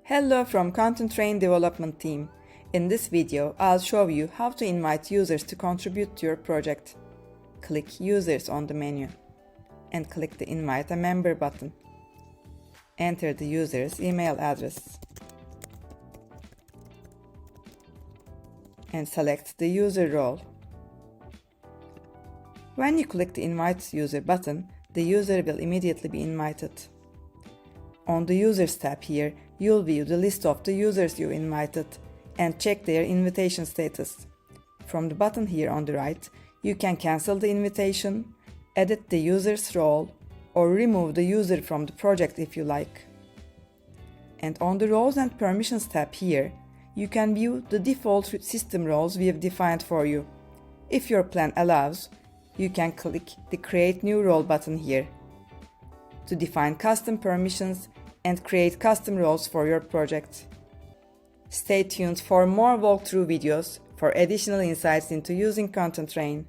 Hello from Contentrain development team. In this video, I'll show you how to invite users to contribute to your project. Click Users on the menu and click the Invite a Member button. Enter the user's email address and select the user role. When you click the Invite User button, the user will immediately be invited. On the Users tab here, you'll view the list of the users you invited and check their invitation status. From the button here on the right, you can cancel the invitation, edit the user's role, or remove the user from the project if you like. And on the Roles and Permissions tab here, you can view the default system roles we have defined for you. If your plan allows, you can click the Create New Role button here to define custom permissions and create custom roles for your project. Stay tuned for more walkthrough videos for additional insights into using Contentrain.